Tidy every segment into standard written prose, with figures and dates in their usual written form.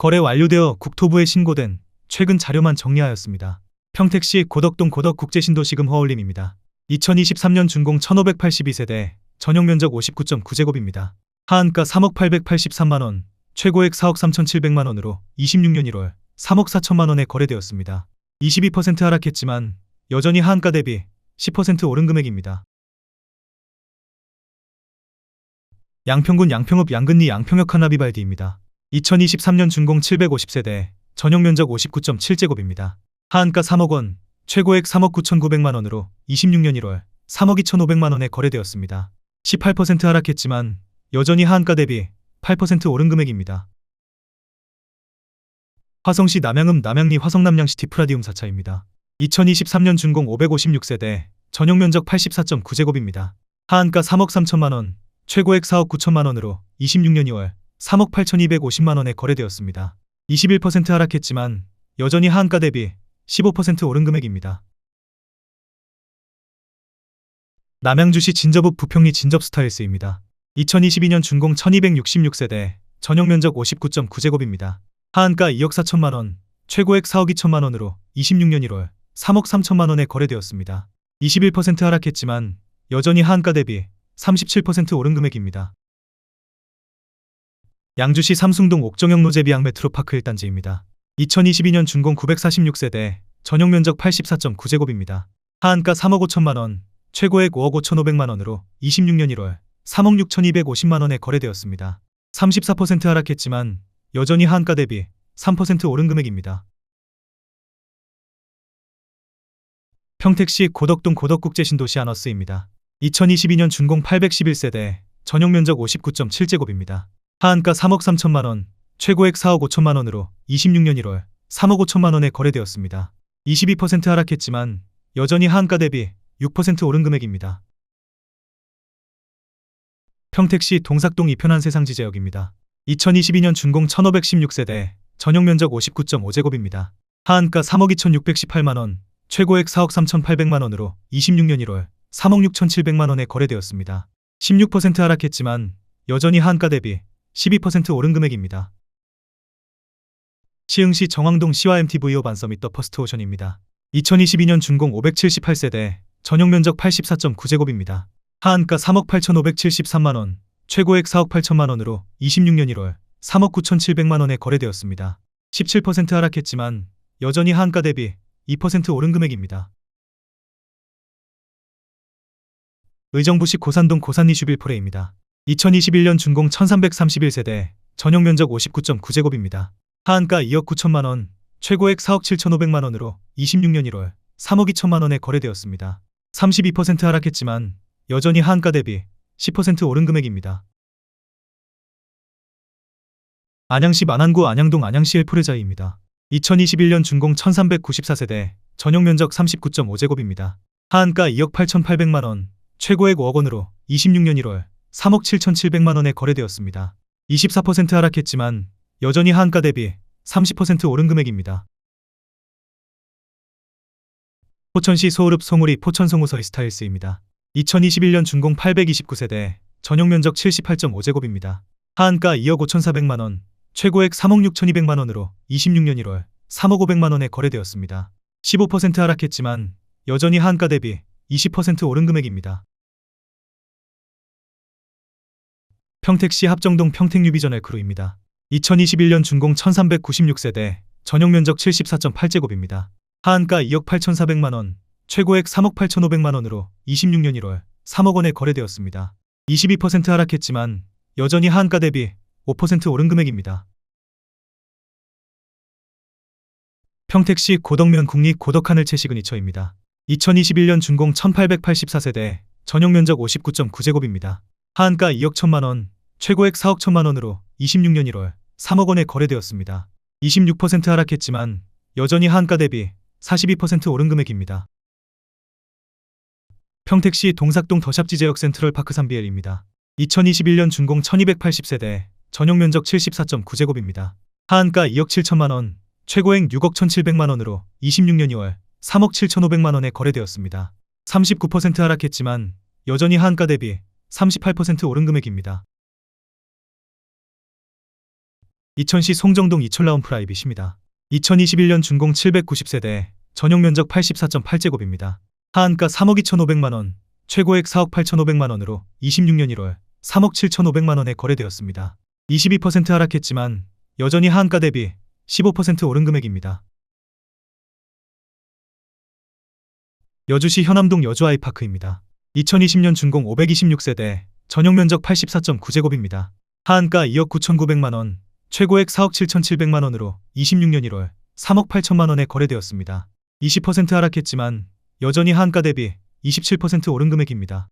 거래 완료되어 국토부에 신고된 최근 자료만 정리하였습니다. 평택시 고덕동 고덕국제신도시금 허울림입니다. 2023년 준공 1582세대, 전용면적 59.9제곱입니다. 하한가 3억 883만원, 최고액 4억 3700만원으로 26년 1월 3억 4천만원에 거래되었습니다. 22% 하락했지만 여전히 하한가 대비 10% 오른 금액입니다. 양평군 양평읍 양근리 양평역 하나비발디입니다. 2023년 준공 750세대, 전용면적 59.7제곱입니다. 하한가 3억원, 최고액 3억 9,900만원으로 26년 1월 3억 2,500만원에 거래되었습니다. 18% 하락했지만 여전히 하한가 대비 8% 오른 금액입니다. 화성시 남양읍 남양리 화성남양시티 프라디움 4차입니다. 2023년 준공 556세대, 전용면적 84.9제곱입니다. 하한가 3억 3천만원, 최고액 4억 9천만원으로 26년 2월 3억 8,250만원에 거래되었습니다. 21% 하락했지만 여전히 하한가 대비 15% 오른 금액입니다. 남양주시 진접읍 부평리 진접스타일스입니다. 2022년 준공 1266세대, 전용면적 59.9제곱입니다. 하한가 2억 4천만원, 최고액 4억 2천만원으로 26년 1월 3억 3천만원에 거래되었습니다. 21% 하락했지만 여전히 하한가 대비 37% 오른 금액입니다. 양주시 삼숭동 옥정역 노제비양 메트로파크 1단지입니다. 2022년 준공 946세대, 전용면적 84.9제곱입니다. 하한가 3억 5천만원, 최고액 5억 5,500만원으로 26년 1월 3억 6,250만원에 거래되었습니다. 34% 하락했지만 여전히 하한가 대비 3% 오른 금액입니다. 평택시 고덕동 고덕국제신도시 아너스입니다. 2022년 준공 811세대, 전용면적 59.7제곱입니다. 하한가 3억 3천만원, 최고액 4억 5천만원으로 26년 1월 3억 5천만원에 거래되었습니다. 22% 하락했지만 여전히 하한가 대비 6% 오른 금액입니다. 평택시 동삭동 이편한 세상지제역입니다. 2022년 준공 1516세대, 전용면적 59.5제곱입니다. 하한가 3억 2618만원, 최고액 4억 3800만원으로 26년 1월 3억 6700만원에 거래되었습니다. 16% 하락했지만 여전히 하한가 대비 12% 오른 금액입니다. 시흥시 정왕동 시와 MTVO 반서밋 더 퍼스트오션입니다. 2022년 준공 578세대, 전용면적 84.9제곱입니다. 하한가 3억 8573만원, 최고액 4억 8천만원으로 26년 1월 3억 9700만원에 거래되었습니다. 17% 하락했지만 여전히 하한가 대비 2% 오른 금액입니다. 의정부시 고산동 고산리 슈빌포레입니다. 2021년 준공 1331세대, 전용면적 59.9제곱입니다. 하한가 2억 9천만원, 최고액 4억 7,500만원으로 26년 1월 3억 2천만원에 거래되었습니다. 32% 하락했지만 여전히 하한가 대비 10% 오른 금액입니다. 안양시 만안구 안양동 안양시 엘포레자이입니다. 2021년 준공 1394세대, 전용면적 39.5제곱입니다. 하한가 2억 8,800만원, 최고액 5억원으로 26년 1월 3억 7,700만원에 거래되었습니다. 24% 하락했지만 여전히 하한가 대비 30% 오른 금액입니다. 포천시 소울읍 송우리 포천송우서이 스타일스입니다. 2021년 준공 829세대, 전용면적 78.5제곱입니다. 하한가 2억 5,400만원, 최고액 3억 6,200만원으로 26년 1월 3억 500만원에 거래되었습니다. 15% 하락했지만 여전히 하한가 대비 20% 오른 금액입니다. 평택시 합정동 평택유비전 엘크루입니다. 2021년 준공 1396세대, 전용면적 74.8제곱입니다. 하한가 2억 8,400만원, 최고액 3억 8,500만원으로 26년 1월 3억원에 거래되었습니다. 22% 하락했지만 여전히 하한가 대비 5% 오른 금액입니다. 평택시 고덕면 국립 고덕하늘채 시그니처입니다. 2021년 준공 1884세대, 전용면적 59.9제곱입니다. 하한가 2억 1천만원, 최고액 4억 1천만원으로 26년 1월 3억원에 거래되었습니다. 26% 하락했지만 여전히 하한가 대비 42% 오른 금액입니다. 평택시 동삭동 더샵지제역 센트럴파크 3BL입니다. 2021년 준공 1280세대, 전용면적 74.9제곱입니다. 하한가 2억 7천만원, 최고액 6억 1700만원으로 26년 2월 3억 7500만원에 거래되었습니다. 39% 하락했지만 여전히 하한가 대비 38% 오른 금액입니다. 2000시 송정동 이철라운 프라이빗입니다. 2021년 준공 790세대, 전용 면적 84.8제곱입니다. 하한가 3억 2,500만원, 최고액 4억 8,500만원으로 26년 1월 3억 7,500만원에 거래되었습니다. 22% 하락했지만 여전히 하한가 대비 15% 오른 금액입니다. 여주시 현암동 여주 아이파크입니다. 2020년 준공 526세대, 전용 면적 84.9제곱입니다. 하한가 2억 9,900만원, 최고액 4억 7,700만원으로 26년 1월 3억 8천만원에 거래되었습니다. 20% 하락했지만 여전히 하한가 대비 27% 오른 금액입니다.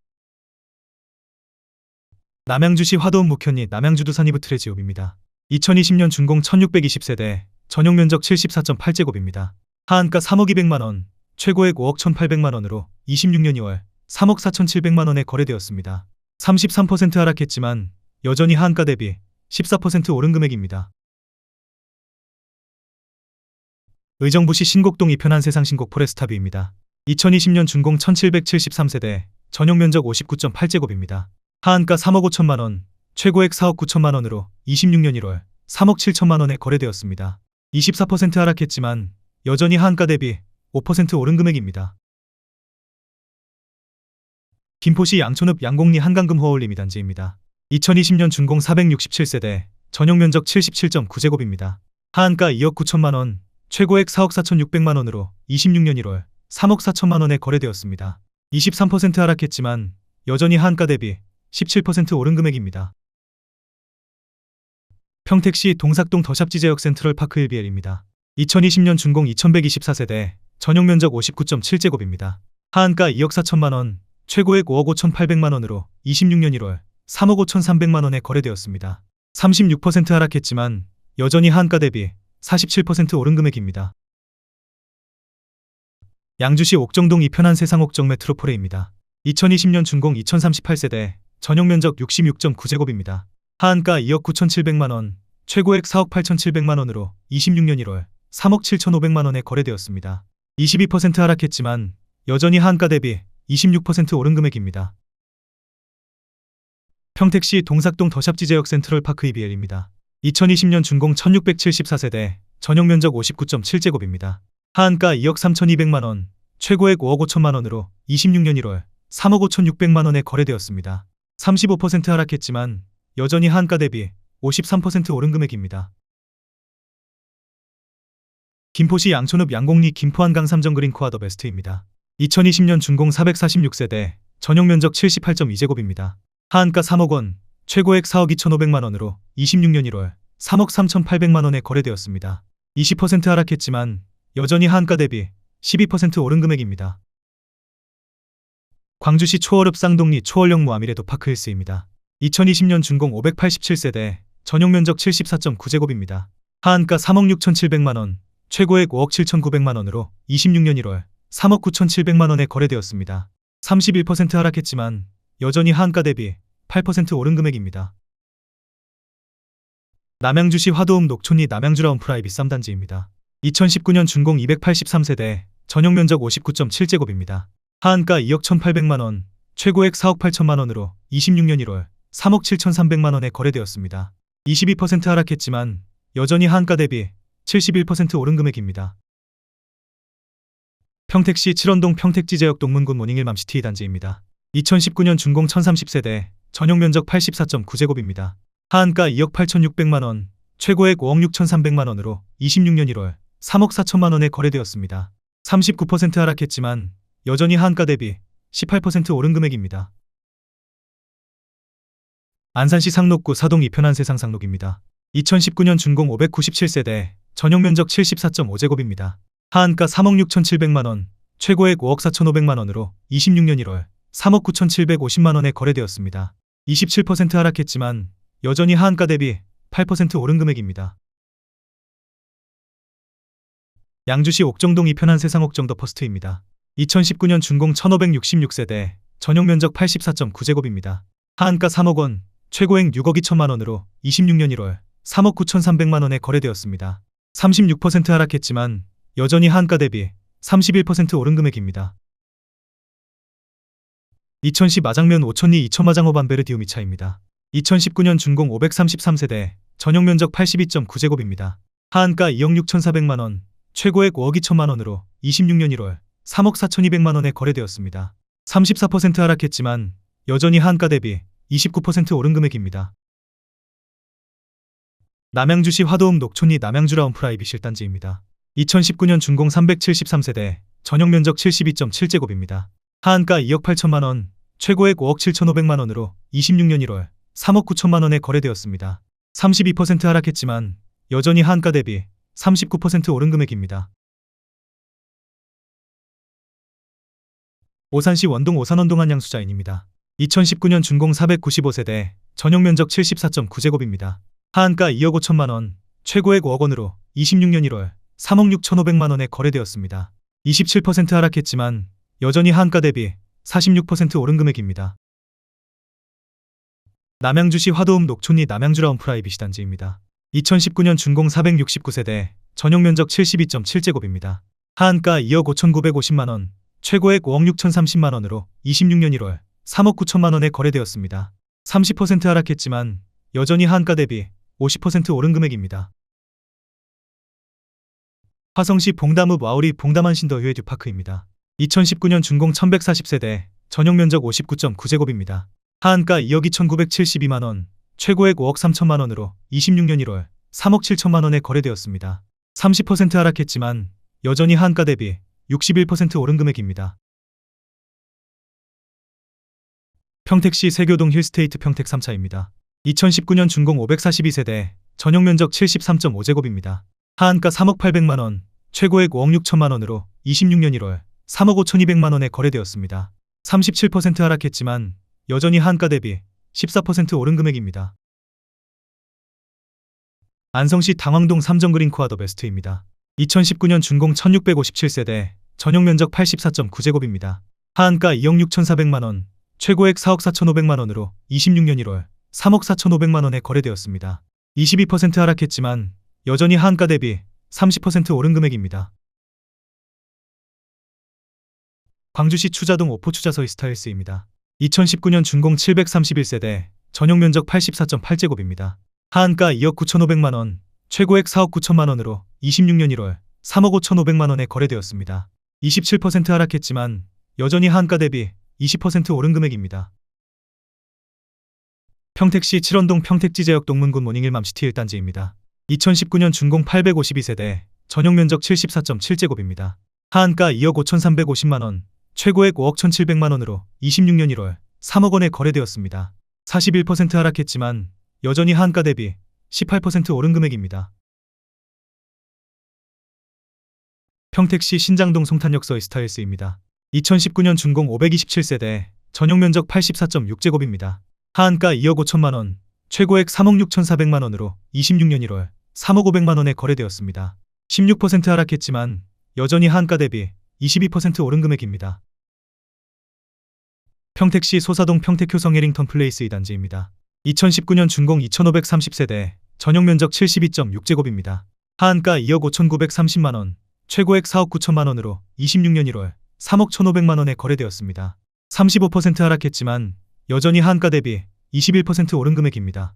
남양주시 화도읍 묵현리 남양주두산 이브트레지옵입니다. 2020년 준공 1620세대, 전용 면적 74.8제곱입니다. 하한가 3억 200만원, 최고액 5억 1,800만원으로 26년 2월 3억 4,700만원에 거래되었습니다. 33% 하락했지만 여전히 하한가 대비 14% 오른 금액입니다. 의정부시 신곡동 이편한 세상 신곡 포레스타뷰입니다. 2020년 준공 1773세대, 전용 면적 59.8제곱입니다. 하한가 3억 5천만원, 최고액 4억 9천만원으로 26년 1월 3억 7천만원에 거래되었습니다. 24% 하락했지만 여전히 하한가 대비 5% 오른 금액입니다. 김포시 양촌읍 양곡리 한강금 허울림 2단지입니다. 2020년 준공 467세대, 전용 면적 77.9제곱입니다. 하한가 2억 9천만원, 최고액 4억 4,600만원으로 26년 1월 3억 4천만원에 거래되었습니다. 23% 하락했지만 여전히 하한가 대비 17% 오른 금액입니다. 평택시 동삭동 더샵지제역 센트럴 파크 1BL입니다. 2020년 준공 2124세대, 전용 면적 59.7제곱입니다. 하한가 2억 4천만원, 최고액 5억 5,800만원으로 26년 1월 3억 5,300만원에 거래되었습니다. 36% 하락했지만 여전히 하한가 대비 47% 오른 금액입니다. 양주시 옥정동 이편한 세상 옥정 메트로폴레입니다. 2020년 준공 2038세대, 전용 면적 66.9제곱입니다. 하한가 2억 9,700만원, 최고액 4억 8,700만원으로 26년 1월 3억 7,500만원에 거래되었습니다. 22% 하락했지만 여전히 하한가 대비 26% 오른 금액입니다. 평택시 동삭동 더샵지제역 센트럴 파크 2BL입니다. 2020년 준공 1674세대, 전용 면적 59.7제곱입니다. 하한가 2억 3,200만원, 최고액 5억 5천만원으로 26년 1월 3억 5,600만원에 거래되었습니다. 35% 하락했지만 여전히 하한가 대비 53% 오른 금액입니다. 김포시 양촌읍 양곡리 김포한강 삼정그린 코아 더 베스트입니다. 2020년 준공 446세대, 전용 면적 78.2제곱입니다. 하한가 3억원, 최고액 4억 2,500만원으로 26년 1월 3억 3,800만원에 거래되었습니다. 20% 하락했지만 여전히 하한가 대비 12% 오른 금액입니다. 광주시 초월읍 쌍동리 초월역 무아미레도 파크힐스입니다. 2020년 준공 587세대, 전용 면적 74.9제곱입니다. 하한가 3억 6,700만원, 최고액 5억 7,900만원으로 26년 1월 3억 9,700만원에 거래되었습니다. 31% 하락했지만 여전히 하한가 대비 8% 오른 금액입니다. 남양주시 화도읍 녹촌리 남양주라운 프라이빗 3단지입니다. 2019년 준공 283세대, 전용 면적 59.7제곱입니다. 하한가 2억 1,800만원, 최고액 4억 8천만원으로 26년 1월 3억 7,300만원에 거래되었습니다. 22% 하락했지만 여전히 하한가 대비 71% 오른 금액입니다. 평택시 칠원동 평택지제역 동문군 모닝힐 맘시티 2단지입니다. 2019년 준공 1030세대, 전용 면적 84.9제곱입니다. 하한가 2억 8,600만원, 최고액 5억 6,300만원으로 26년 1월 3억 4천만원에 거래되었습니다. 39% 하락했지만 여전히 하한가 대비 18% 오른 금액입니다. 안산시 상록구 사동 이편한 세상 상록입니다. 2019년 준공 597세대, 전용 면적 74.5제곱입니다. 하한가 3억 6,700만원, 최고액 5억 4,500만원으로 26년 1월 3억 9,750만원에 거래되었습니다. 27% 하락했지만 여전히 하한가 대비 8% 오른 금액입니다. 양주시 옥정동 이편한 세상 옥정 더 퍼스트입니다. 2019년 준공 1566세대, 전용 면적 84.9제곱입니다. 하한가 3억원, 최고액 6억 2천만원으로 26년 1월 3억 9,300만원에 거래되었습니다. 36% 하락했지만 여전히 하한가 대비 31% 오른 금액입니다. 이천시 마장면 오천리 이천마장호 반베르디움 2차입니다. 2019년 준공 533세대, 전용 면적 82.9제곱입니다. 하한가 2억 6,400만원, 최고액 5억 2천만원으로 26년 1월 3억 4,200만원에 거래되었습니다. 34% 하락했지만 여전히 하한가 대비 29% 오른 금액입니다. 남양주시 화도읍 녹촌리 남양주라운 프라이빗 1단지입니다. 2019년 준공 373세대, 전용 면적 72.7제곱입니다. 하한가 2억 8천만원, 최고액 5억 7,500만원으로 26년 1월 3억 9천만원에 거래되었습니다. 32% 하락했지만 여전히 하한가 대비 39% 오른 금액입니다. 오산시 원동 오산원동 한양수자인입니다. 2019년 준공 495세대, 전용 면적 74.9제곱입니다. 하한가 2억 5천만원, 최고액 5억원으로 26년 1월 3억 6,500만원에 거래되었습니다. 27% 하락했지만 여전히 하한가 대비 46% 오른 금액입니다. 남양주시 화도읍 녹촌리 남양주라운 프라이빗 단지입니다. 2019년 준공 469세대, 전용 면적 72.7제곱입니다. 하한가 2억 5,950만원, 최고액 5억 6,030만원으로 26년 1월 3억 9천만원에 거래되었습니다. 30% 하락했지만 여전히 하한가 대비 50% 오른 금액입니다. 화성시 봉담읍 와우리 봉담한신더 휴에듀파크입니다. 2019년 준공 1140세대, 전용 면적 59.9제곱입니다. 하한가 2억 2,972만원, 최고액 5억 3천만원으로 26년 1월 3억 7천만원에 거래되었습니다. 30% 하락했지만 여전히 하한가 대비 61% 오른 금액입니다. 평택시 세교동 힐스테이트 평택 3차입니다. 2019년 준공 542세대, 전용 면적 73.5제곱입니다. 하한가 3억 800만원, 최고액 5억 6천만원으로 26년 1월 3억 5,200만원에 거래되었습니다. 37% 하락했지만 여전히 하한가 대비 14% 오른 금액입니다. 안성시 당황동 삼정그린코아 더 베스트입니다. 2019년 준공 1657세대, 전용 면적 84.9제곱입니다. 하한가 2억 6,400만원, 최고액 4억 4,500만원으로 26년 1월 3억 4,500만원에 거래되었습니다. 22% 하락했지만 여전히 하한가 대비 30% 오른 금액입니다. 광주시 추자동 오포추자서이 스타일스입니다. 2019년 준공 731세대, 전용 면적 84.8제곱입니다. 하한가 2억 9,500만원, 최고액 4억 9천만원으로 26년 1월 3억 5,500만원에 거래되었습니다. 27% 하락했지만 여전히 하한가 대비 20% 오른 금액입니다. 평택시 칠원동 평택지제역 동문군 모닝힐맘시티 1단지입니다. 2019년 준공 852세대, 전용 면적 74.7제곱입니다. 하한가 2억 5,350만원, 최고액 5억 1,700만원으로 26년 1월 3억원에 거래되었습니다. 41% 하락했지만 여전히 하한가 대비 18% 오른 금액입니다. 평택시 신장동 송탄역서이 스타일스입니다. 2019년 준공 527세대, 전용 면적 84.6제곱입니다. 하한가 2억 5천만원, 최고액 3억 6,400만원으로 26년 1월 3억 500만원에 거래되었습니다. 16% 하락했지만 여전히 하한가 대비 22% 오른 금액입니다. 평택시 소사동 평택효성 해링턴 플레이스 2단지입니다. 2019년 준공 2530세대, 전용 면적 72.6제곱입니다. 하한가 2억 5,930만원, 최고액 4억 9천만원으로 26년 1월 3억 1,500만원에 거래되었습니다. 35% 하락했지만 여전히 하한가 대비 21% 오른 금액입니다.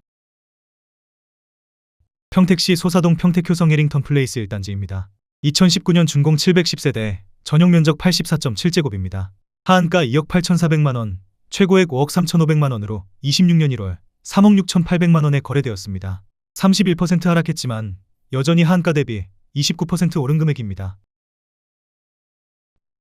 평택시 소사동 평택효성 해링턴 플레이스 1단지입니다. 2019년 준공 710세대, 전용 면적 84.7제곱입니다. 하한가 2억 8,400만원, 최고액 5억 3,500만원으로 26년 1월 3억 6,800만원에 거래되었습니다. 31% 하락했지만 여전히 하한가 대비 29% 오른 금액입니다.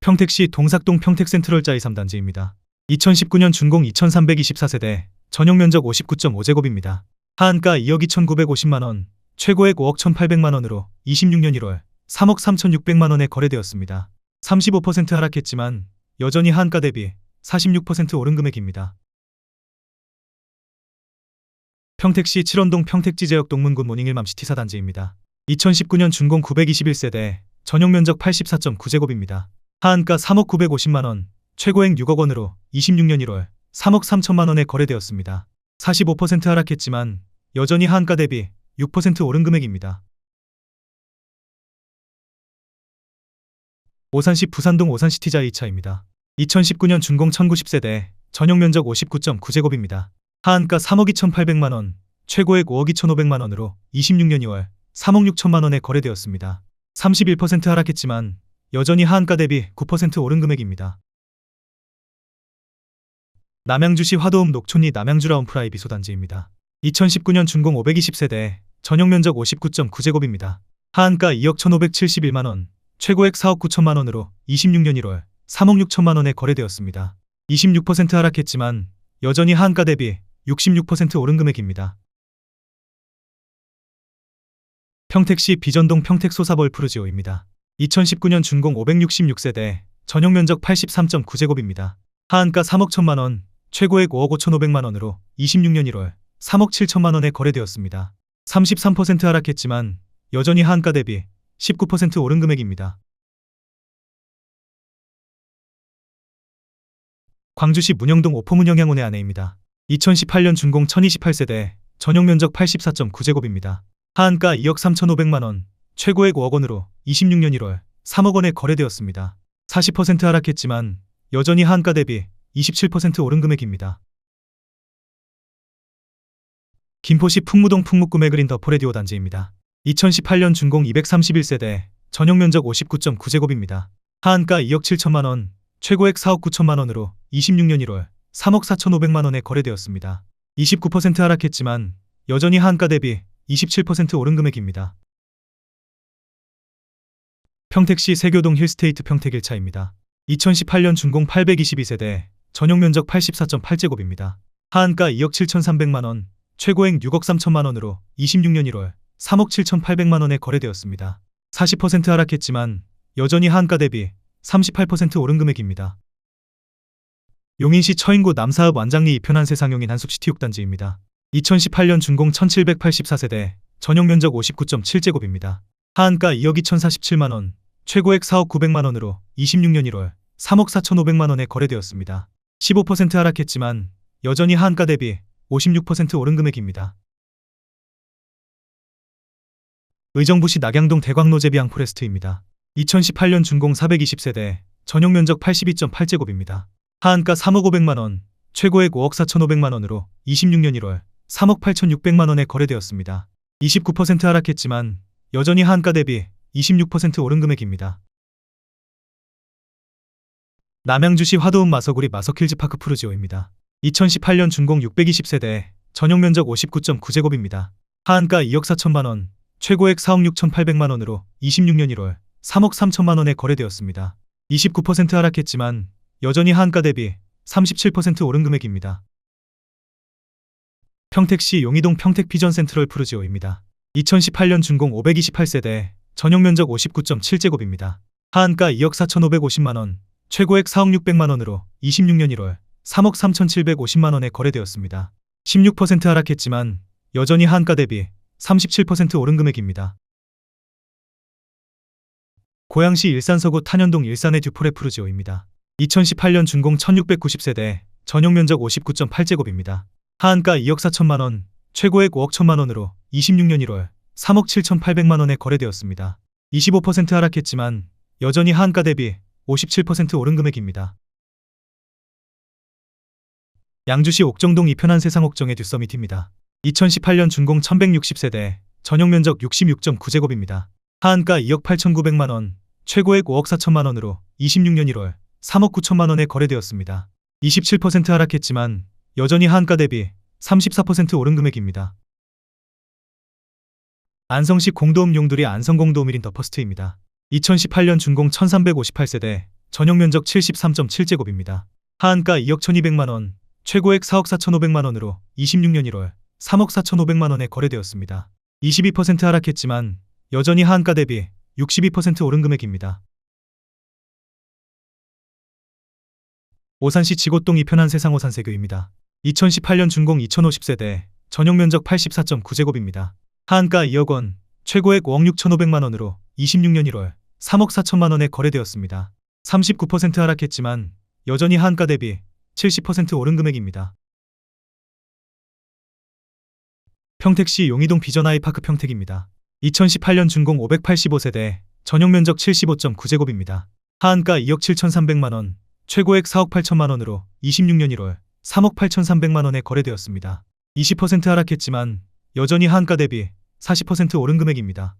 평택시 동삭동 평택센트럴자이 3단지입니다. 2019년 준공 2324세대, 전용 면적 59.5제곱입니다. 하한가 2억 2,950만원, 최고액 5억 1,800만원으로 26년 1월 3억 3,600만원에 거래되었습니다. 35% 하락했지만 여전히 하한가 대비 46% 오른 금액입니다. 평택시 칠원동 평택지제역 동문군 모닝힐맘시티 4단지입니다. 2019년 준공 921세대, 전용 면적 84.9제곱입니다. 하한가 3억 950만원, 최고액 6억원으로 26년 1월 3억 3천만원에 거래되었습니다. 45% 하락했지만 여전히 하한가 대비 6% 오른 금액입니다. 오산시 부산동 오산시티자 2차입니다. 2019년 준공 1090세대, 전용 면적 59.9제곱입니다. 하한가 3억 2,800만원, 최고액 5억 2,500만 원으로 26년 2월 3억 6천만 원에 거래되었습니다. 31% 하락했지만 여전히 하한가 대비 9% 오른 금액입니다. 남양주시 화도읍 녹촌리 남양주라운 프라이 비소단지입니다. 2019년 준공 520세대, 전용 면적 59.9제곱입니다. 하한가 2억 1,571만 원, 최고액 4억 9천만 원으로 26년 1월 3억 6천만 원에 거래되었습니다. 26% 하락했지만 여전히 하한가 대비 66% 오른 금액입니다. 평택시 비전동 평택소사벌 푸르지오입니다. 2019년 준공 566세대, 전용 면적 83.9제곱입니다. 하한가 3억 1천만 원, 최고액 5억 5,500만 원으로 26년 1월 3억 7천만 원에 거래되었습니다. 33% 하락했지만 여전히 하한가 대비 19% 오른 금액입니다. 광주시 문영동 오포문영양원의 아내입니다. 2018년 준공 1028세대, 전용 면적 84.9제곱입니다. 하한가 2억 3,500만 원, 최고액 5억 원으로 26년 1월 3억 원에 거래되었습니다. 40% 하락했지만 여전히 하한가 대비 27% 오른 금액입니다. 김포시 풍무동 풍무구매그린 더포레디오 단지입니다. 2018년 준공 231세대, 전용 면적 59.9제곱입니다. 하한가 2억 7천만 원, 최고액 4억 9천만 원으로 26년 1월 3억 4,500만 원에 거래되었습니다. 29% 하락했지만 여전히 하한가 대비 27% 오른 금액입니다. 평택시 세교동 힐스테이트 평택 1차입니다. 2018년 준공 822세대, 전용 면적 84.8제곱입니다. 하한가 2억 7,300만 원, 최고액 6억 3천만 원으로 26년 1월 3억 7,800만 원에 거래되었습니다. 40% 하락했지만 여전히 하한가 대비 38% 오른 금액입니다. 용인시 처인구 남사읍 완장리 2편한 세상용인 한숲시티 6단지입니다. 2018년 준공 1784세대, 전용 면적 59.7제곱입니다. 하한가 2억 2,047만 원, 최고액 4억 900만 원으로 26년 1월 3억 4,500만 원에 거래되었습니다. 15% 하락했지만 여전히 하한가 대비 56% 오른 금액입니다. 의정부시 낙양동 대광로제비앙 포레스트입니다. 2018년 준공 420세대, 전용 면적 82.8제곱입니다. 하한가 3억 500만 원, 최고액 5억 4,500만 원으로 26년 1월 3억 8,600만 원에 거래되었습니다. 29% 하락했지만 여전히 하한가 대비 26% 오른 금액입니다. 남양주시 화도읍 마서구리 마서킬즈파크 푸르지오입니다. 2018년 준공 620세대, 전용 면적 59.9제곱입니다. 하한가 2억 4천만 원, 최고액 4억 6,800만 원으로 26년 1월 3억 3천만 원에 거래되었습니다. 29% 하락했지만 여전히 하한가 대비 37% 오른 금액입니다. 평택시 용이동 평택피전 센트럴 푸르지오입니다. 2018년 준공 528세대, 전용 면적 59.7제곱입니다. 하한가 2억 4,550만 원, 최고액 4억 600만 원으로 26년 1월 3억 3,750만 원에 거래되었습니다. 16% 하락했지만 여전히 하한가 대비 37% 오른 금액입니다. 고양시 일산서구 탄현동 일산의 듀포레 푸르지오입니다. 2018년 준공 1690세대, 전용 면적 59.8제곱입니다. 하한가 2억 4천만 원, 최고액 5억 1천만 원으로 26년 1월 3억 7,800만 원에 거래되었습니다. 25% 하락했지만 여전히 하한가 대비 57% 오른 금액입니다. 양주시 옥정동 이편한 세상 옥정의 듀서밋입니다. 2018년 준공 1160세대, 전용 면적 66.9제곱입니다. 하한가 2억 8,900만 원, 최고액 5억 4천만 원으로 26년 1월 3억 9천만 원에 거래되었습니다. 27% 하락했지만 여전히 하한가 대비 34% 오른 금액입니다. 안성시 공도읍 용두리 안성공도읍 1인 더퍼스트입니다. 2018년 준공 1358세대, 전용 면적 73.7제곱입니다. 하한가 2억 1200만 원, 최고액 4억 4,500만 원으로 26년 1월 3억 4,500만 원에 거래되었습니다. 22% 하락했지만 여전히 하한가 대비 62% 오른 금액입니다. 오산시 지곡동 이편한 세상 오산세교입니다. 2018년 준공 2050세대, 전용 면적 84.9제곱입니다. 하한가 2억 원, 최고액 5억 6,500만 원으로 26년 1월 3억 4천만 원에 거래되었습니다. 39% 하락했지만 여전히 하한가 대비 70% 오른 금액입니다. 평택시 용이동 비전아이파크 평택입니다. 2018년 준공 585세대, 전용 면적 75.9제곱입니다. 하한가 2억 7,300만 원, 최고액 4억 8천만 원으로 26년 1월 3억 8,300만 원에 거래되었습니다. 20% 하락했지만 여전히 하한가 대비 40% 오른 금액입니다.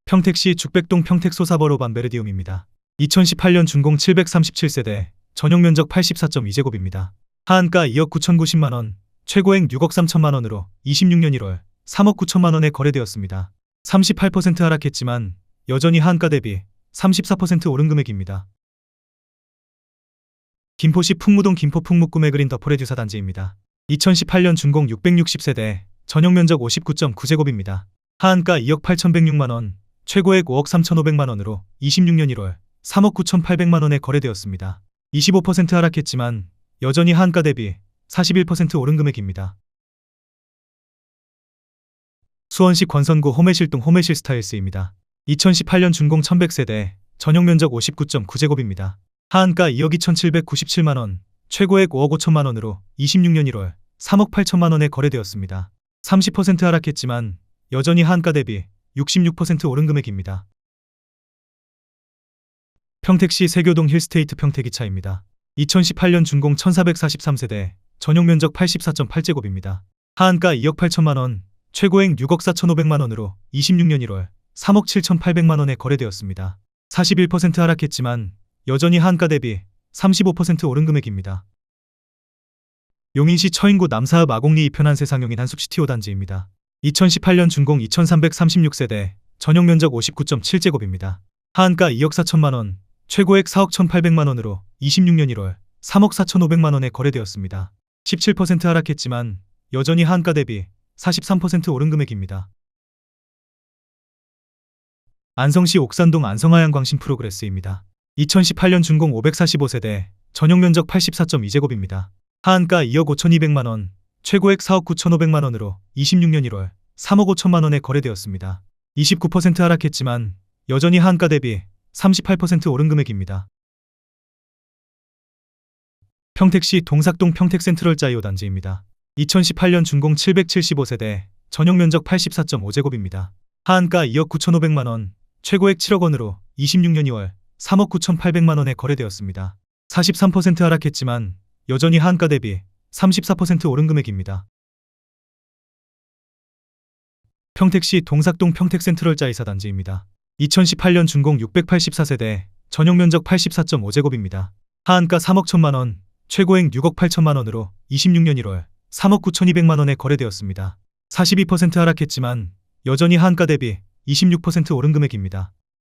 평택시 죽백동 평택소사버로 반베르디움입니다. 2018년 준공 737세대, 전용면적 84.2제곱입니다. 하한가 2억 9,090만원, 최고액 6억 3천만원으로 26년 1월 3억 9천만원에 거래되었습니다. 38% 하락했지만 여전히 하한가 대비 34% 오른 금액입니다. 김포시 풍무동 김포 풍무꿈의 그린 더 프로듀서 단지입니다. 2018년 준공 660세대, 전용면적 59.9제곱입니다. 하한가 2억 8,106만원, 최고액 5억 3,500만원으로 26년 1월 3억 9,800만원에 거래되었습니다. 25% 하락했지만 여전히 하한가 대비 41% 오른 금액입니다. 수원시 권선구 호매실동 호매실스타일스입니다. 2018년 준공 1100세대, 전용면적 59.9제곱입니다. 하한가 2억 2,797만원, 최고액 5억 5천만원으로 26년 1월 3억 8천만원에 거래되었습니다. 30% 하락했지만 여전히 하한가 대비 66% 오른 금액입니다. 평택시 세교동 힐스테이트 평택이차입니다. 2018년 준공 1443세대, 전용면적 84.8제곱입니다. 하한가 2억 8천만원, 최고액 6억 4,500만원으로 26년 1월 3억 7,800만원에 거래되었습니다. 41% 하락했지만 여전히 하한가 대비 35% 오른 금액입니다. 용인시 처인구 남사읍 아곡리 2편한 세상용인 한숲시티오 단지입니다. 2018년 준공 2336세대, 전용면적 59.7제곱입니다. 하한가 2억 4천만원, 최고액 4억 1,800만원으로 26년 1월 3억 4,500만원에 거래되었습니다. 17% 하락했지만 여전히 하한가 대비 43% 오른 금액입니다. 안성시 옥산동 안성하양 광신 프로그레스입니다. 2018년 준공 545세대, 전용면적 84.2제곱입니다. 하한가 2억 5,200만원, 최고액 4억 9,500만원으로 26년 1월 3억 5천만원에 거래되었습니다. 29% 하락했지만 여전히 하한가 대비 38% 오른 금액입니다. 평택시 동삭동 평택센트럴자이오 단지입니다. 2018년 준공 775세대, 전용면적 84.5제곱입니다. 하한가 2억 9,500만원, 최고액 7억원으로 26년 2월 3억 9,800만원에 거래되었습니다. 43% 하락했지만 여전히 하한가 대비 34% 오른 금액입니다. 평택시 동삭동 평택센트럴자이사 단지입니다. 2018년 준공 684세대, 전용면적 84.5제곱입니다. 하한가 3억 1천만원, 최고액 6억 8천만원으로 26년 1월 3억 9,200만원에 거래되었습니다. 42% 하락했지만 여전히 하한가 대비 26% 오른 금액입니다.